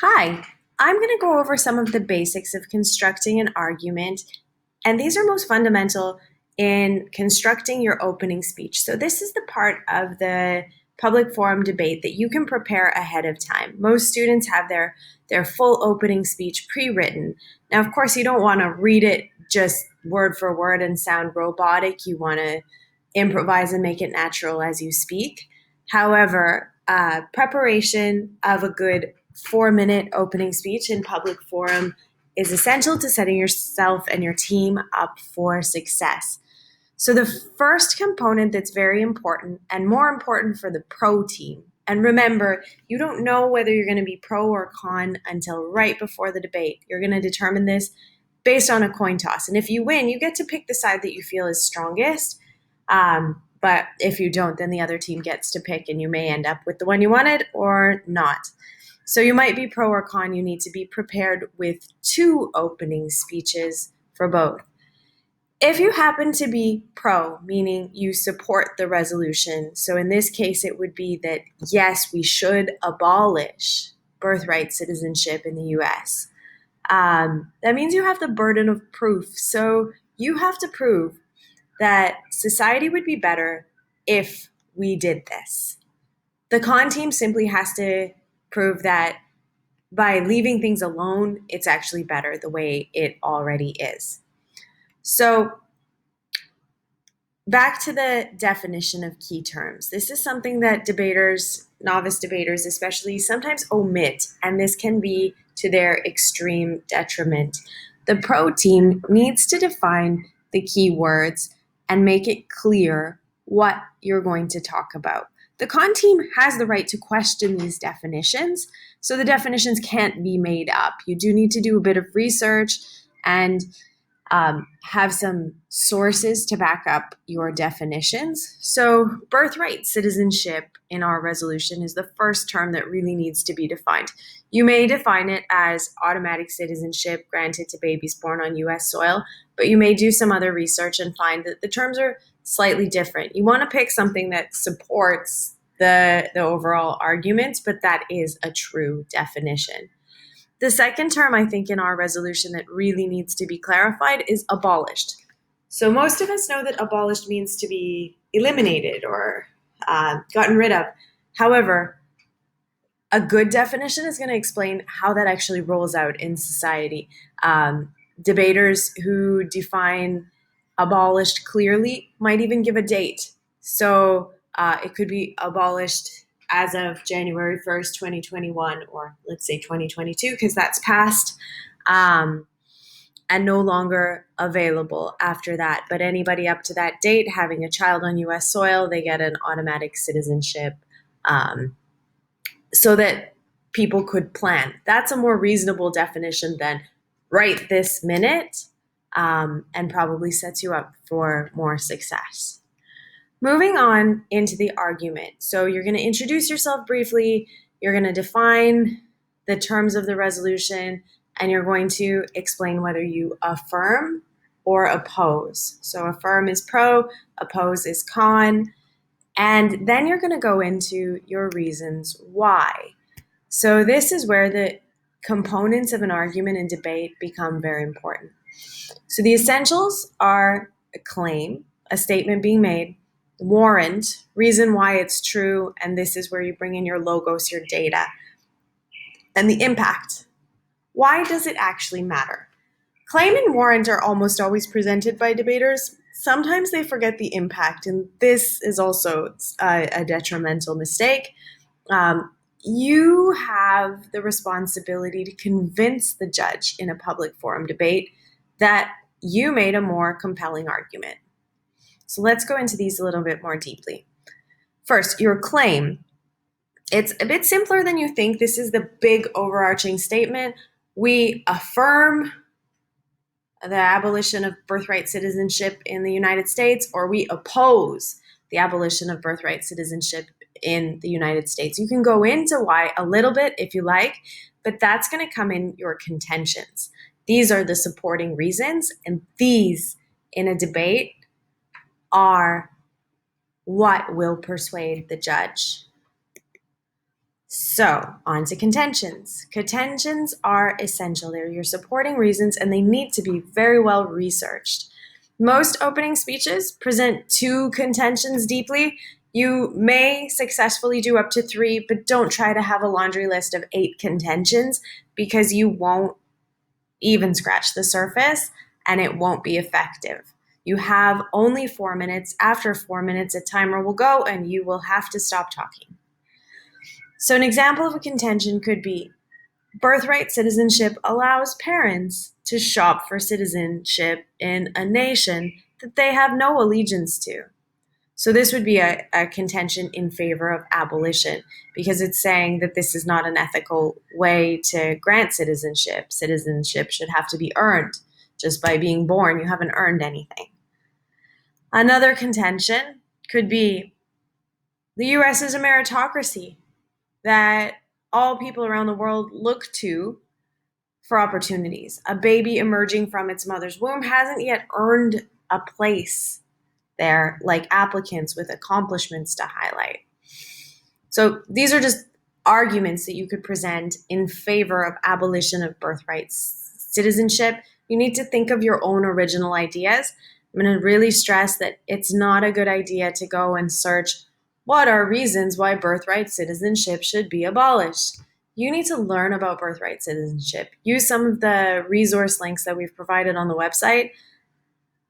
Hi, I'm going to go over some of the basics of constructing an argument, and these are most fundamental in constructing your opening speech. So, this is the part of the public forum debate that you can prepare ahead of time. Most students have their full opening speech pre-written. Now, of course, you don't want to read it just word for word and sound robotic. You want to improvise and make it natural as you speak. However, preparation of a good 4-minute opening speech in public forum is essential to setting yourself and your team up for success. So, the first component that's very important and more important for the pro team, and remember, you don't know whether you're going to be pro or con until right before the debate. You're going to determine this based on a coin toss. And if you win, you get to pick the side that you feel is strongest. But if you don't, then the other team gets to pick, and you may end up with the one you wanted or not. So you might be pro or con. You need to be prepared with 2 opening speeches for both. If you happen to be pro, meaning you support the resolution, so in this case, it would be that yes, we should abolish birthright citizenship in the US. That means you have the burden of proof. So you have to prove that society would be better if we did this. The con team simply has to prove that by leaving things alone, it's actually better the way it already is. So, back to the definition of key terms. This is something that debaters, novice debaters especially, sometimes omit, and this can be to their extreme detriment. The pro team needs to define the key words and make it clear what you're going to talk about. The con team has the right to question these definitions, so the definitions can't be made up. You do need to do a bit of research and have some sources to back up your definitions. So, birthright citizenship in our resolution is the first term that really needs to be defined. You may define it as automatic citizenship granted to babies born on US soil, but you may do some other research and find that the terms are slightly different. You want to pick something that supports the overall argument, but that is a true definition. The second term, I think, in our resolution that really needs to be clarified is abolished. So most of us know that abolished means to be eliminated or gotten rid of. However, a good definition is going to explain how that actually rolls out in society. Debaters who define abolished clearly might even give a date. So it could be abolished as of January 1st, 2021, or let's say 2022, because that's passed, and no longer available after that. But anybody up to that date having a child on US soil, they get an automatic citizenship, so that people could plan. That's a more reasonable definition than right this minute, and probably sets you up for more success. Moving on into the argument. So you're going to introduce yourself briefly, you're going to define the terms of the resolution, and you're going to explain whether you affirm or oppose. So affirm is pro, oppose is con, and then you're going to go into your reasons why. So this is where the components of an argument and debate become very important. So the essentials are a claim, a statement being made, warrant, reason why it's true, and this is where you bring in your logos, your data, and the impact. Why does it actually matter? Claim and warrant are almost always presented by debaters. Sometimes they forget the impact, and this is also a detrimental mistake. You have the responsibility to convince the judge in a public forum debate that you made a more compelling argument. So let's go into these a little bit more deeply. First, your claim. It's a bit simpler than you think. This is the big overarching statement. We affirm the abolition of birthright citizenship in the United States, or we oppose the abolition of birthright citizenship in the United States. You can go into why a little bit if you like, but that's going to come in your contentions. These are the supporting reasons, and these in a debate are what will persuade the judge. So, on to contentions. Contentions are essential. They're your supporting reasons and they need to be very well researched. Most opening speeches present 2 contentions deeply. You may successfully do up to 3, but don't try to have a laundry list of 8 contentions because you won't even scratch the surface and it won't be effective. You have only 4 minutes. After 4 minutes, a timer will go and you will have to stop talking. So, an example of a contention could be birthright citizenship allows parents to shop for citizenship in a nation that they have no allegiance to. So, this would be a contention in favor of abolition because it's saying that this is not an ethical way to grant citizenship. Citizenship should have to be earned. Just by being born, you haven't earned anything. Another contention could be the US is a meritocracy that all people around the world look to for opportunities. A baby emerging from its mother's womb hasn't yet earned a place there like applicants with accomplishments to highlight. So these are just arguments that you could present in favor of abolition of birthright citizenship. You need to think of your own original ideas. I'm going to really stress that it's not a good idea to go and search what are reasons why birthright citizenship should be abolished. You need to learn about birthright citizenship. Use some of the resource links that we've provided on the website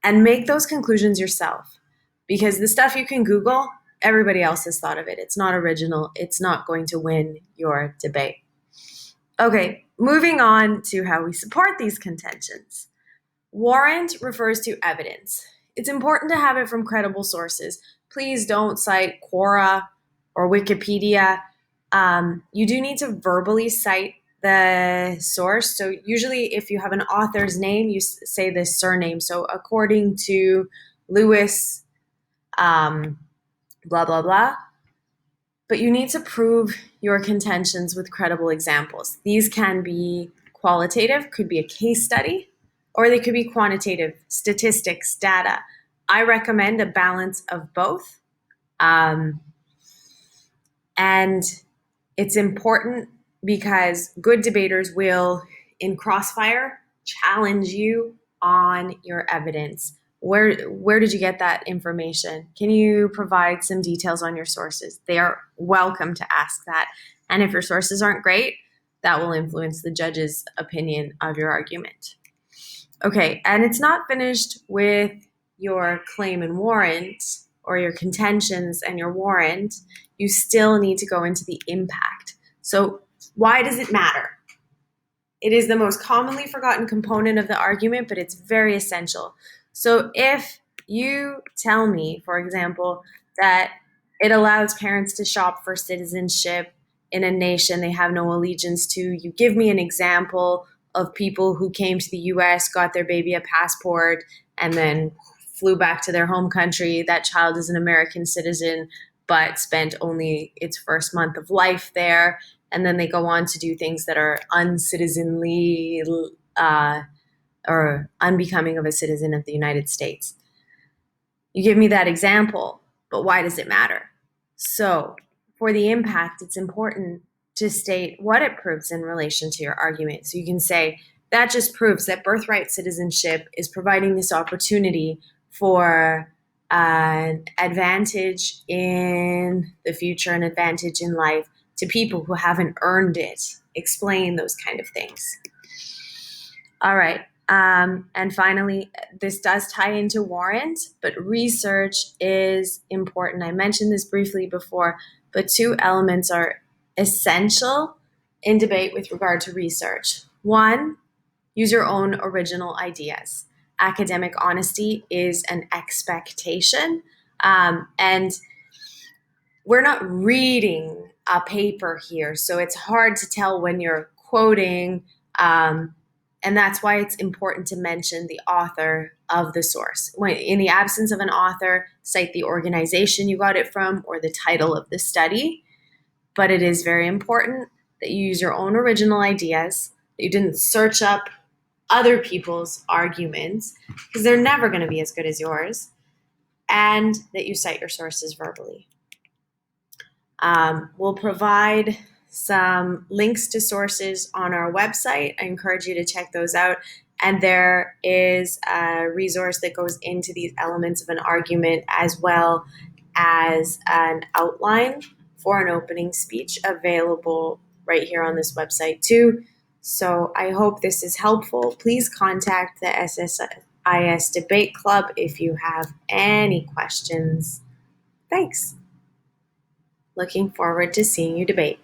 and make those conclusions yourself. Because the stuff you can Google, everybody else has thought of it. It's not original. It's not going to win your debate. Okay, moving on to how we support these contentions. Warrant refers to evidence. It's important to have it from credible sources. Please don't cite Quora or Wikipedia. You do need to verbally cite the source. So usually if you have an author's name, you say the surname. So according to Lewis, blah, blah, blah. But you need to prove your contentions with credible examples. These can be qualitative, could be a case study, or they could be quantitative, statistics, data. I recommend a balance of both. And it's important because good debaters will, in Crossfire, challenge you on your evidence. Where did you get that information? Can you provide some details on your sources? They are welcome to ask that. And if your sources aren't great, that will influence the judge's opinion of your argument. Okay, and it's not finished with your claim and warrant or your contentions and your warrant. You still need to go into the impact. So why does it matter? It is the most commonly forgotten component of the argument, but it's very essential. So if you tell me, for example, that it allows parents to shop for citizenship in a nation they have no allegiance to, you give me an example of people who came to the US, got their baby a passport, and then flew back to their home country. That child is an American citizen, but spent only its first month of life there. And then they go on to do things that are uncitizenly or unbecoming of a citizen of the United States. You give me that example, but why does it matter? So for the impact, it's important to state what it proves in relation to your argument. So you can say, that just proves that birthright citizenship is providing this opportunity for an advantage in the future, an advantage in life to people who haven't earned it. Explain those kind of things. All right. And finally, this does tie into warrant, but research is important. I mentioned this briefly before, but 2 elements are essential in debate with regard to research. 1, use your own original ideas. Academic honesty is an expectation. And we're not reading a paper here, so it's hard to tell when you're quoting, and that's why it's important to mention the author of the source. When, in the absence of an author, cite the organization you got it from or the title of the study. But it is very important that you use your own original ideas, that you didn't search up other people's arguments, because they're never going to be as good as yours, and that you cite your sources verbally. We'll provide some links to sources on our website. I encourage you to check those out. And there is a resource that goes into these elements of an argument, as well as an outline for an opening speech, available right here on this website too. So I hope this is helpful. Please contact the SSIS Debate Club if you have any questions. Thanks. Looking forward to seeing you debate.